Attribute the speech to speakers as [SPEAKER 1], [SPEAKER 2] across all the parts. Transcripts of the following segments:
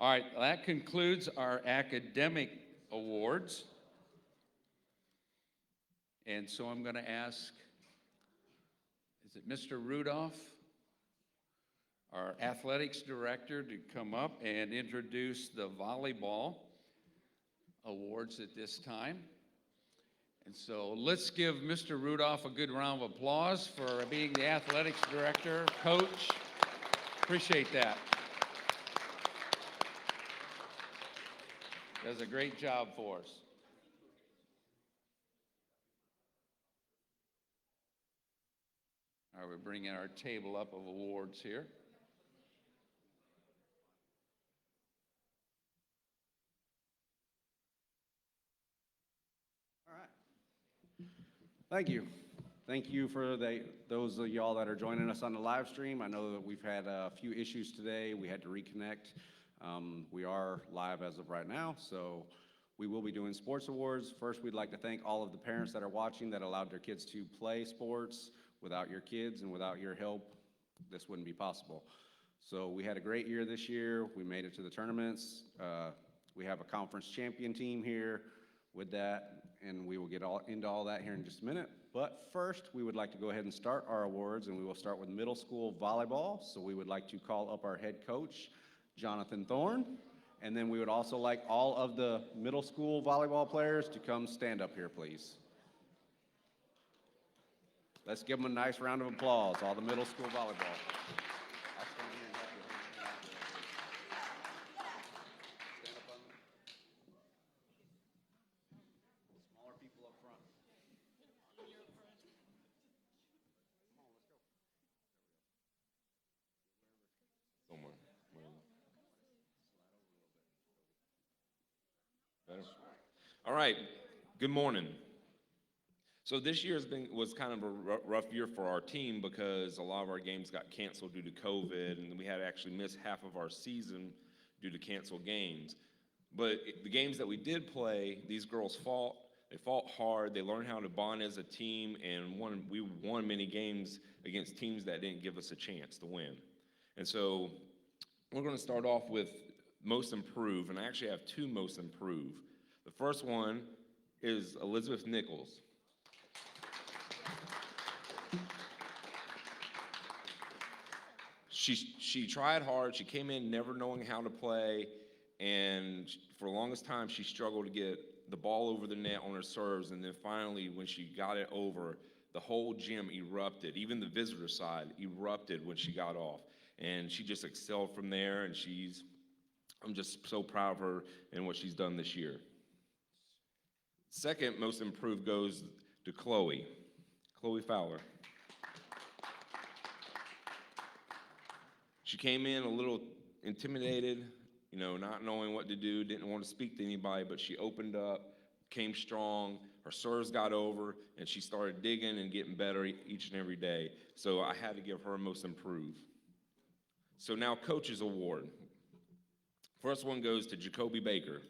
[SPEAKER 1] All right, that concludes our academic awards. And so I'm going to ask, is it Mr. Rudolph, our athletics director, to come up and introduce the volleyball awards at this time. And so let's give Mr. Rudolph a good round of applause for being the athletics director, coach. Appreciate that. Does a great job for us. All right, we're bringing our table up of awards here.
[SPEAKER 2] All right. Thank you. Thank you for those of y'all that are joining us on the live stream. I know that we've had a few issues today. We had to reconnect. We are live as of right now, so we will be doing sports awards. First, we'd like to thank all of the parents that are watching that allowed their kids to play sports. Without your kids and without your help, this wouldn't be possible. So we had a great year this year. We made it to the tournaments. We have a conference champion team here with that, and we will get into all that here in just a minute. But first, we would like to go ahead and start our awards, and we will start with middle school volleyball. So we would like to call up our head coach, Jonathan Thorne, and then we would also like all of the middle school volleyball players to come stand up here, please. Let's give them a nice round of applause, all the middle school volleyball. Smaller people up front.
[SPEAKER 3] Somewhere. Better. All right. Good morning. So this year was kind of a rough year for our team because a lot of our games got canceled due to COVID, and we had to actually miss half of our season due to canceled games. But the games that we did play, these girls fought. They fought hard. They learned how to bond as a team, and we won many games against teams that didn't give us a chance to win. And so we're going to start off with most improved, and I actually have two most improved. The first one is Elizabeth Nichols. She tried hard. She came in never knowing how to play, and for the longest time, she struggled to get the ball over the net on her serves, and then finally, when she got it over, the whole gym erupted. Even the visitor side erupted when she got off, and she just excelled from there, and I'm just so proud of her and what she's done this year. Second most improved goes to Chloe Fowler. She came in a little intimidated, not knowing what to do, didn't want to speak to anybody, but she opened up, came strong, her serves got over, and she started digging and getting better each and every day. So I had to give her most improved. So now Coach's Award. First one goes to Jacoby Baker.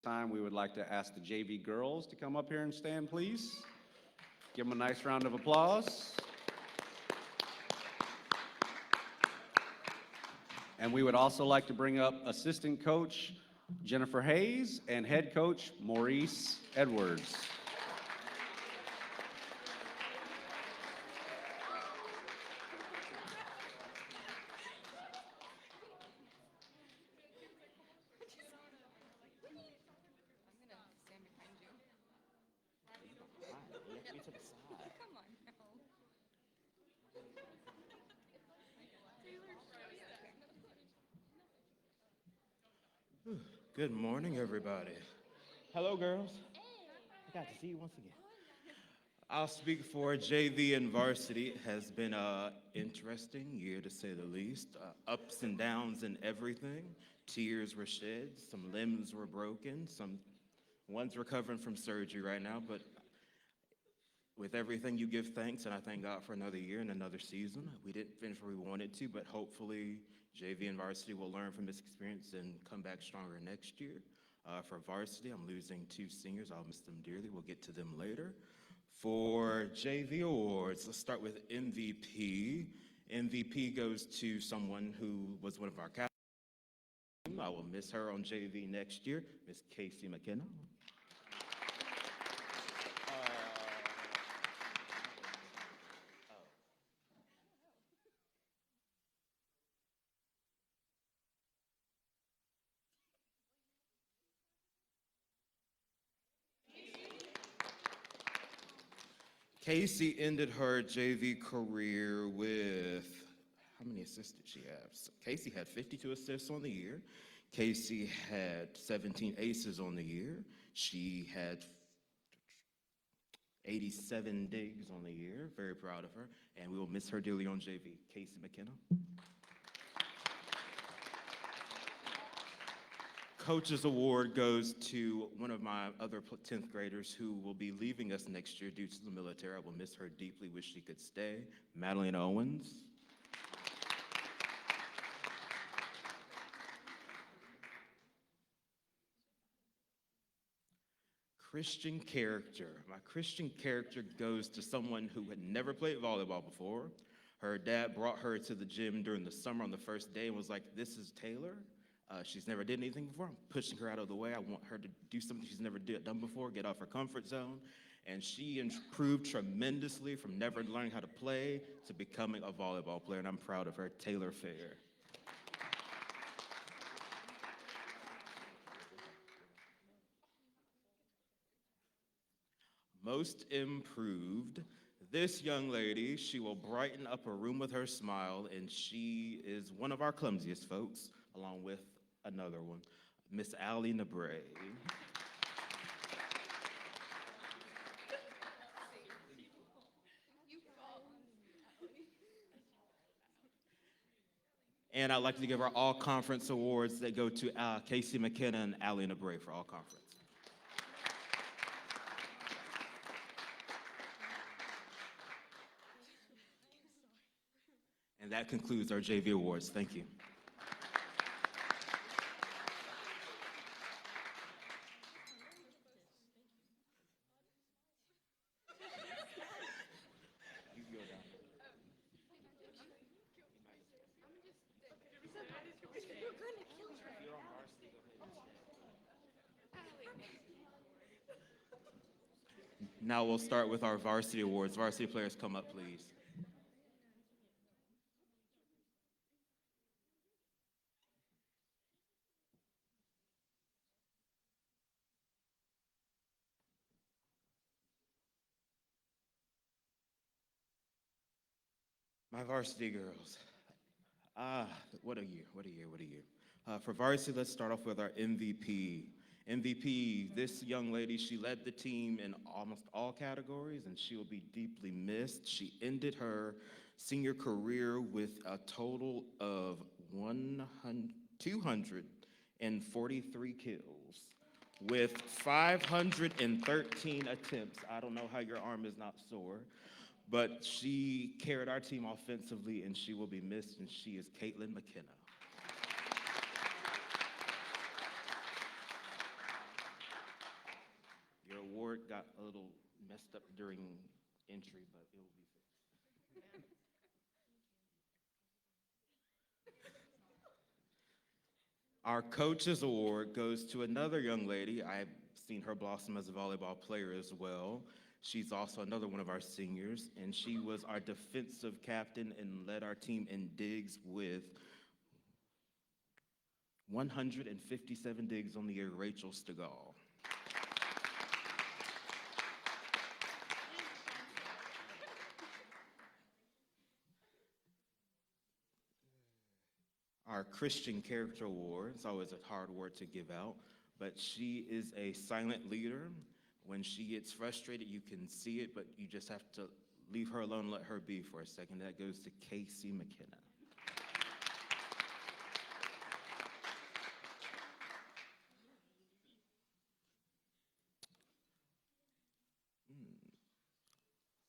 [SPEAKER 2] Time we would like to ask the JV girls to come up here and stand, please. Give them a nice round of applause. And we would also like to bring up assistant coach Jennifer Hayes and head coach Maurice Edwards.
[SPEAKER 4] Good morning, everybody. Hello, girls. I got to see you once again. I'll speak for JV and Varsity. It has been an interesting year, to say the least. Ups and downs in everything. Tears were shed. Some limbs were broken. One's recovering from surgery right now. But with everything, you give thanks, and I thank God for another year and another season. We didn't finish where we wanted to, but hopefully JV and Varsity will learn from this experience and come back stronger next year. For Varsity, I'm losing two seniors. I'll miss them dearly. We'll get to them later. For JV Awards, let's start with MVP. MVP goes to someone who was one of our captains. I will miss her on JV next year, Miss Casey McKenna. Casey ended her JV career with, how many assists did she have? So Casey had 52 assists on the year. Casey had 17 aces on the year. She had 87 digs on the year. Very proud of her. And we will miss her dearly on JV. Casey McKenna. Coach's Award goes to one of my other 10th graders who will be leaving us next year due to the military. I will miss her deeply, wish she could stay. Madeline Owens. Christian character. My Christian character goes to someone who had never played volleyball before. Her dad brought her to the gym during the summer on the first day and was like, "This is Taylor. She's never did anything before. I'm pushing her out of the way. I want her to do something she's never done before, get off her comfort zone." And she improved tremendously from never learning how to play to becoming a volleyball player, and I'm proud of her. Taylor Fair. Most improved. This young lady, she will brighten up a room with her smile, and she is one of our clumsiest folks, along with another one, Miss Allie Nabre. And I'd like to give our all-conference awards that go to Casey McKenna and Allie Nabre for all-conference. And that concludes our JV awards. Thank you. Now we'll start with our varsity awards. Varsity players, come up, please. My varsity girls. What a year, what a year, what a year. For varsity, let's start off with our MVP. MVP, this young lady, she led the team in almost all categories, and she will be deeply missed. She ended her senior career with a total of 243 kills with 513 attempts. I don't know how your arm is not sore, but she carried our team offensively, and she will be missed, and she is Caitlin McKenna. Your award got a little messed up during entry, but it will be fixed. Our Coach's Award goes to another young lady. I've seen her blossom as a volleyball player as well. She's also another one of our seniors, and she was our defensive captain and led our team in digs with 157 digs on the year, Rachel Stegall. Our Christian Character Award, it's always a hard word to give out, but she is a silent leader. When she gets frustrated, you can see it, but you just have to leave her alone and let her be for a second. That goes to Casey McKenna.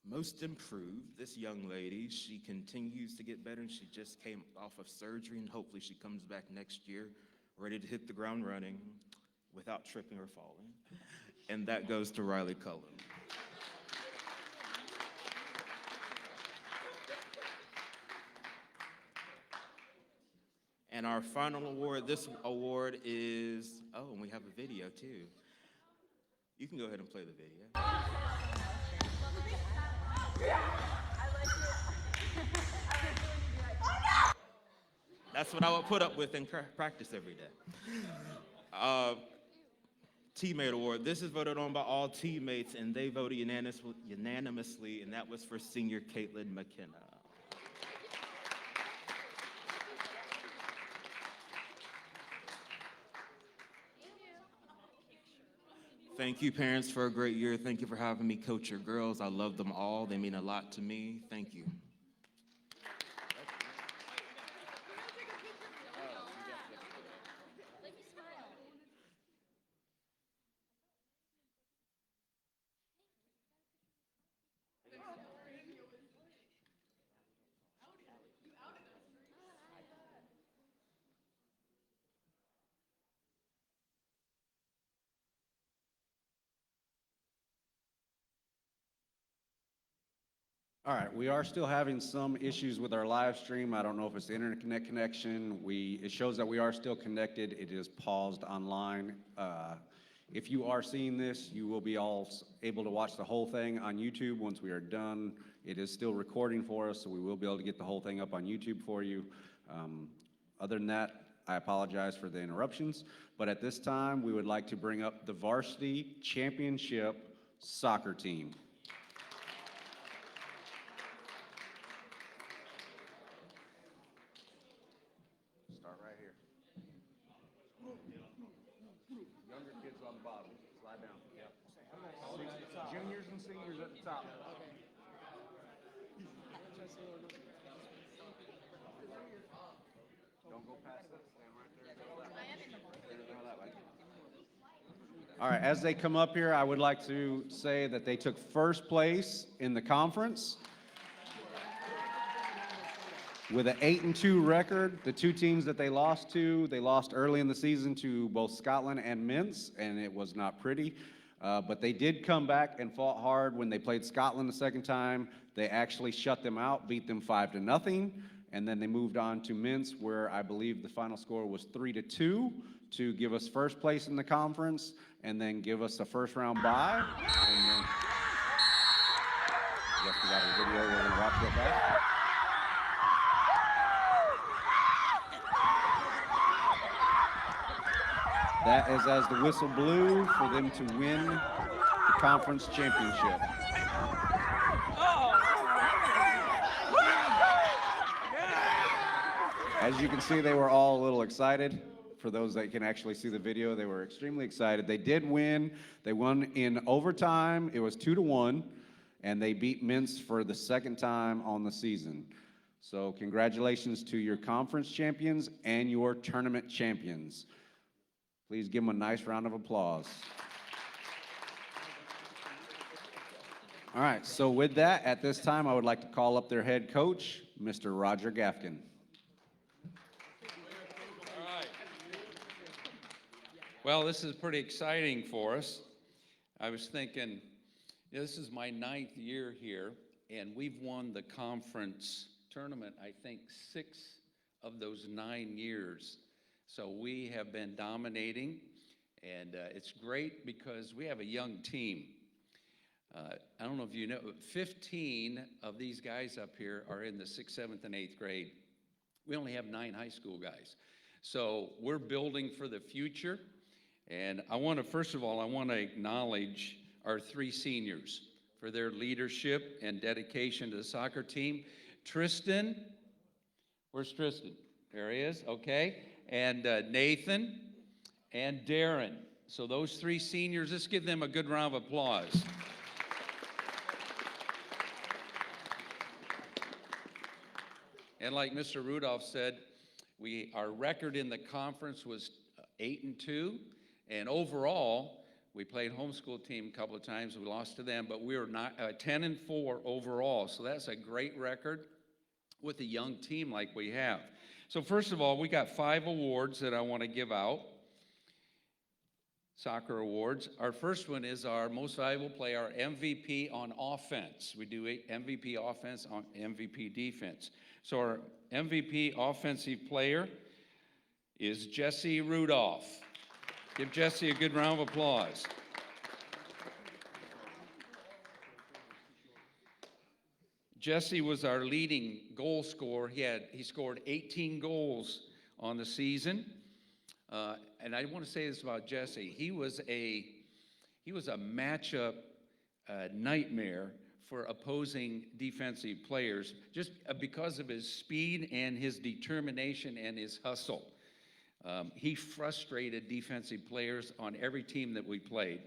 [SPEAKER 4] Most improved, this young lady, she continues to get better, and she just came off of surgery, and hopefully she comes back next year ready to hit the ground running without tripping or falling. And that goes to Riley Cullen. And our final award, this award is, oh, and we have a video too. You can go ahead and play the video. That's what I would put up with in practice every day. Teammate award. This is voted on by all teammates, and they voted unanimously, and that was for senior Caitlin McKenna. Thank you, parents, for a great year. Thank you for having me coach your girls. I love them all. They mean a lot to me. Thank you.
[SPEAKER 2] All right, we are still having some issues with our live stream. I don't know if it's the internet connection. It shows that we are still connected. It is paused online. If you are seeing this, you will be all able to watch the whole thing on YouTube once we are done. It is still recording for us, so we will be able to get the whole thing up on YouTube for you. Other than that, I apologize for the interruptions, but at this time, we would like to bring up the Varsity Championship soccer team. Start right here. Younger kids on the bottom. Slide down. Yep. Juniors and seniors at the top. Don't go past that. Stand right there. Go that way. All right, as they come up here, I would like to say that they took first place in the conference with an 8-2 record. The two teams that they lost early in the season to both Scotland and Mints, and it was not pretty. But they did come back and fought hard when they played Scotland the second time. They actually shut them out, beat them 5-0, and then they moved on to Mints, where I believe the final score was 3-2 to give us first place in the conference, and then give us a first round bye. And then, I guess we got a video we're gonna watch real fast. That is as the whistle blew for them to win the conference championship. As you can see, they were all a little excited. For those that can actually see the video, they were extremely excited. They did win. They won in overtime. It was 2-1, and they beat Mints for the second time on the season. So congratulations to your conference champions and your tournament champions. Please give them a nice round of applause. All right, so with that, at this time, I would like to call up their head coach, Mr. Roger Gafkin.
[SPEAKER 1] Well, this is pretty exciting for us. I was thinking, this is my 9th year here, and we've won the conference tournament, I think, 6 of those 9 years. So we have been dominating, and it's great because we have a young team. I don't know if you know, 15 of these guys up here are in the 6th, 7th, and 8th grade. We only have 9 high school guys. So we're building for the future. And first of all, I want to acknowledge our 3 seniors for their leadership and dedication to the soccer team. Tristan, where's Tristan? There he is, okay. And Nathan and Darren. So those 3 seniors, let's give them a good round of applause. And like Mr. Rudolph said, our record in the conference was 8-2. And overall, we played homeschool team a couple of times. We lost to them, but we were 10-4 overall. So that's a great record with a young team like we have. So first of all, we got 5 awards that I want to give out. Soccer awards. Our first one is our most valuable player, our MVP on offense. We do MVP offense on MVP defense. So our MVP offensive player is Jesse Rudolph. Give Jesse a good round of applause. Jesse was our leading goal scorer. He scored 18 goals on the season. And I want to say this about Jesse. He was a matchup nightmare for opposing defensive players, just because of his speed and his determination and his hustle. He frustrated defensive players on every team that we played,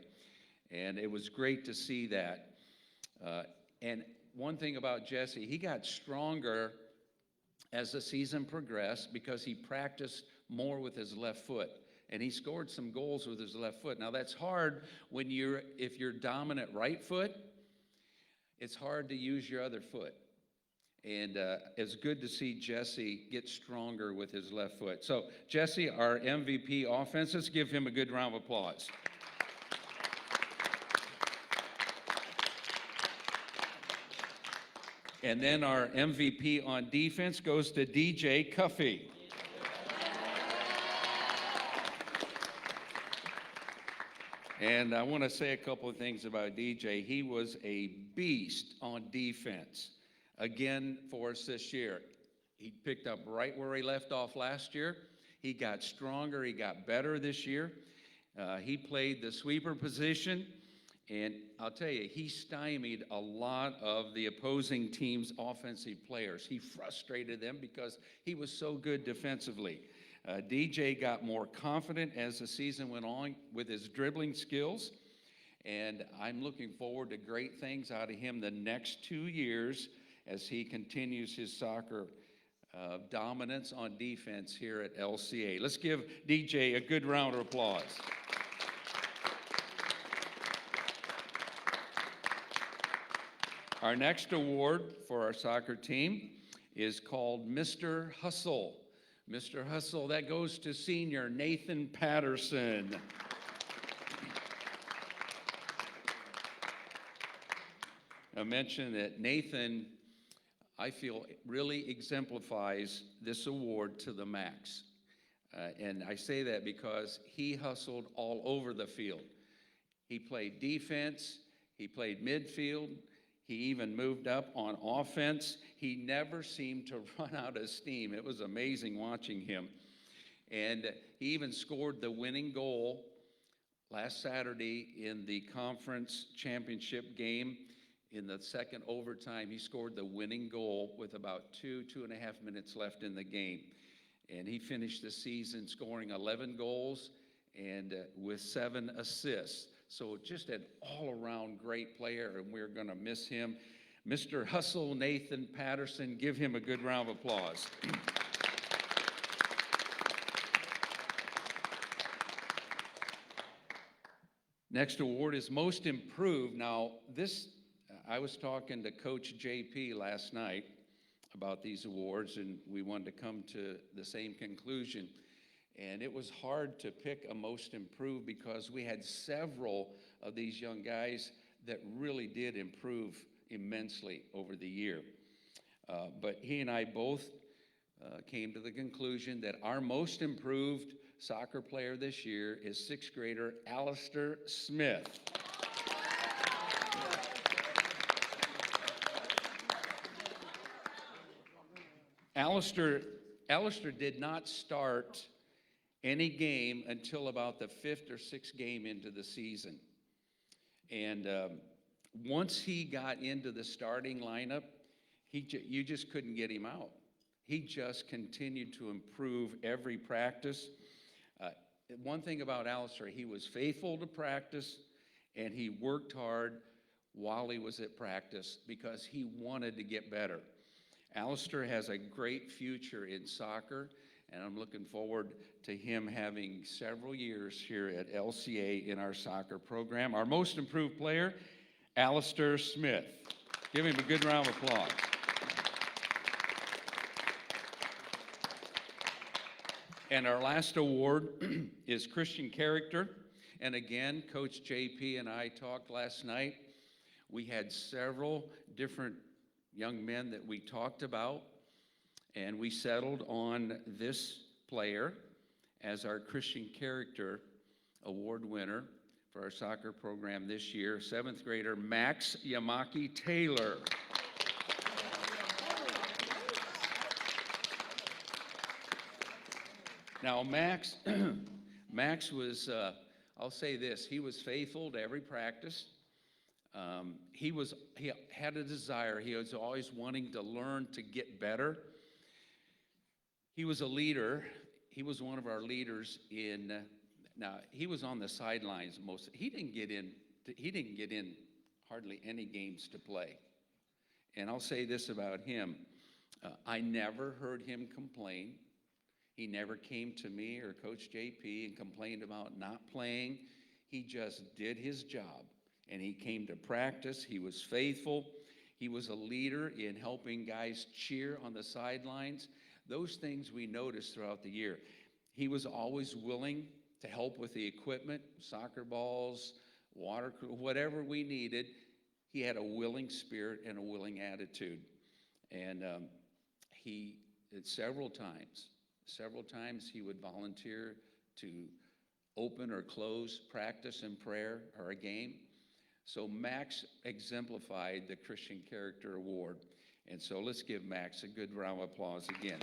[SPEAKER 1] and it was great to see that. And one thing about Jesse, he got stronger as the season progressed because he practiced more with his left foot, and he scored some goals with his left foot. Now that's hard when if you're dominant right foot, it's hard to use your other foot. And it's good to see Jesse get stronger with his left foot. So Jesse, our MVP offense, let's give him a good round of applause. And then our MVP on defense goes to DJ Cuffee. And I want to say a couple of things about DJ. He was a beast on defense, again, for us this year. He picked up right where he left off last year. He got stronger. He got better this year. He played the sweeper position. And I'll tell you, he stymied a lot of the opposing team's offensive players. He frustrated them because he was so good defensively. DJ got more confident as the season went on with his dribbling skills. And I'm looking forward to great things out of him the next 2 years as he continues his soccer dominance on defense here at LCA. Let's give DJ a good round of applause. Our next award for our soccer team is called Mr. Hustle. Mr. Hustle, that goes to senior Nathan Patterson. I mentioned that Nathan, I feel, really exemplifies this award to the max. And I say that because he hustled all over the field. He played defense, he played midfield, he even moved up on offense. He never seemed to run out of steam. It was amazing watching him. And he even scored the winning goal last Saturday in the conference championship game. In the second overtime, he scored the winning goal with about 2.5 minutes left in the game. And he finished the season scoring 11 goals and with 7 assists. So just an all-around great player, and we're going to miss him. Mr. Hustle Nathan Patterson, give him a good round of applause. Next award is Most Improved. Now, I was talking to Coach JP last night about these awards, and we wanted to come to the same conclusion. And it was hard to pick a Most Improved because we had several of these young guys that really did improve immensely over the year. But he and I both came to the conclusion that our Most Improved soccer player this year is 6th grader Aleister Smith. Aleister did not start any game until about the 5th or 6th game into the season. And once he got into the starting lineup, you just couldn't get him out. He just continued to improve every practice. One thing about Aleister, he was faithful to practice, and he worked hard while he was at practice because he wanted to get better. Aleister has a great future in soccer, and I'm looking forward to him having several years here at LCA in our soccer program. Our Most Improved player, Aleister Smith. Give him a good round of applause. And our last award is Christian Character. And again, Coach JP and I talked last night. We had several different young men that we talked about, and we settled on this player. as our Christian Character Award winner for our soccer program this year, 7th grader Max Yamaki Taylor. Now, Max was, I'll say this, he was faithful to every practice. He had a desire. He was always wanting to learn to get better. He was a leader. He was one of our leaders in, now, he was on the sidelines most. He didn't get in hardly any games to play. And I'll say this about him. I never heard him complain. He never came to me or Coach JP and complained about not playing. He just did his job, and he came to practice. He was faithful. He was a leader in helping guys cheer on the sidelines. Those things we noticed throughout the year. He was always willing to help with the equipment, soccer balls, water, whatever we needed. He had a willing spirit and a willing attitude. And he, several times he would volunteer to open or close practice and prayer or a game. So Max exemplified the Christian Character Award. And so let's give Max a good round of applause again.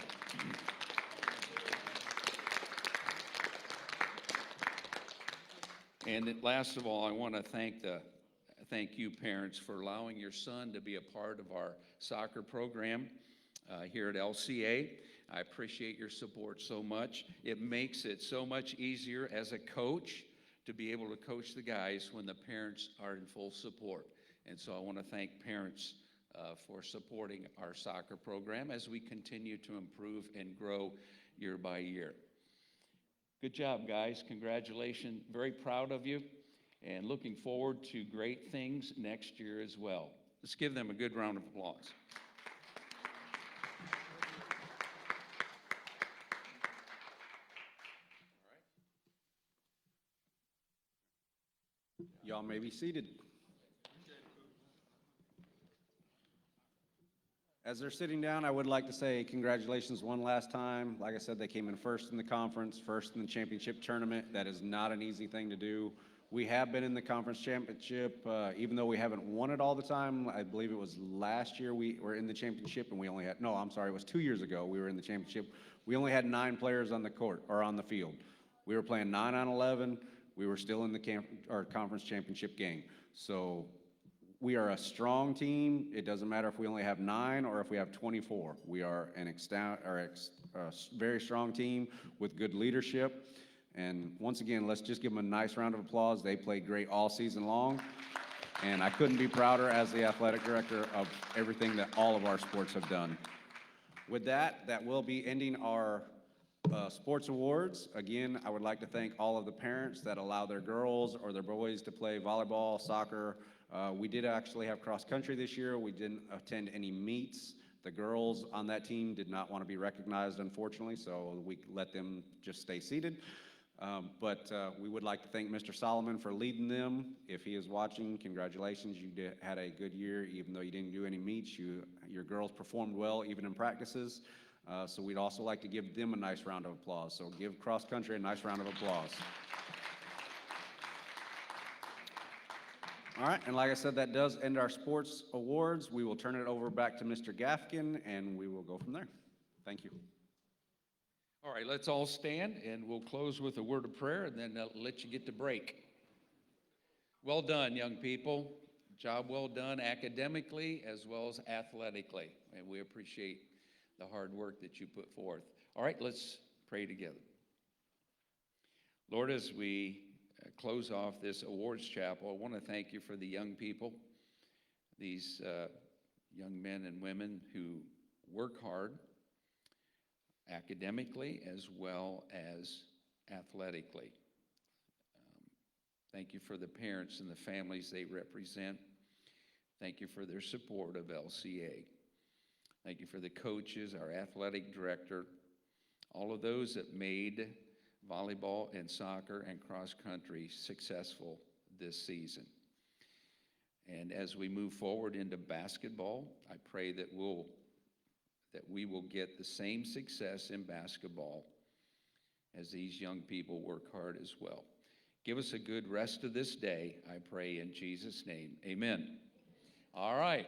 [SPEAKER 1] And last of all, I want to thank you parents for allowing your son to be a part of our soccer program here at LCA. I appreciate your support so much. It makes it so much easier as a coach to be able to coach the guys when the parents are in full support. And so I want to thank parents for supporting our soccer program as we continue to improve and grow year by year. Good job, guys. Congratulations. Very proud of you and looking forward to great things next year as well. Let's give them a good round of applause.
[SPEAKER 2] Y'all may be seated. As they're sitting down, I would like to say congratulations one last time. Like I said, they came in first in the conference, first in the championship tournament. That is not an easy thing to do. We have been in the conference championship, even though we haven't won it all the time. I believe it was last year we were in the championship and we only had, no, I'm sorry, it was 2 years ago we were in the championship. We only had 9 players on the court, or on the field. We were playing 9 on 11. We were still in the conference championship game. So we are a strong team. It doesn't matter if we only have 9 or if we have 24. We are a very strong team with good leadership. And once again, let's just give them a nice round of applause. They played great all season long. And I couldn't be prouder as the athletic director of everything that all of our sports have done. With that, that will be ending our sports awards. Again, I would like to thank all of the parents that allow their girls or their boys to play volleyball, soccer. We did actually have cross country this year. We didn't attend any meets. The girls on that team did not want to be recognized, unfortunately, so we let them just stay seated. But we would like to thank Mr. Solomon for leading them. If he is watching, congratulations. You had a good year, even though you didn't do any meets. Your girls performed well, even in practices. So we'd also like to give them a nice round of applause. So give cross country a nice round of applause. All right, and like I said, that does end our sports awards. We will turn it over back to Mr. Gafkin, and we will go from there. Thank you.
[SPEAKER 1] All right, let's all stand, and we'll close with a word of prayer, and then I'll let you get to break. Well done, young people. Job well done academically as well as athletically, and we appreciate the hard work that you put forth. All right, let's pray together. Lord, as we close off this awards chapel, I want to thank you for the young people, these young men and women who work hard academically as well as athletically. Thank you for the parents and the families they represent. Thank you for their support of LCA. Thank you for the coaches, our athletic director, all of those that made volleyball and soccer and cross country successful this season. And as we move forward into basketball, I pray that we will get the same success in basketball as these young people work hard as well. Give us a good rest of this day, I pray in Jesus' name. Amen. All right.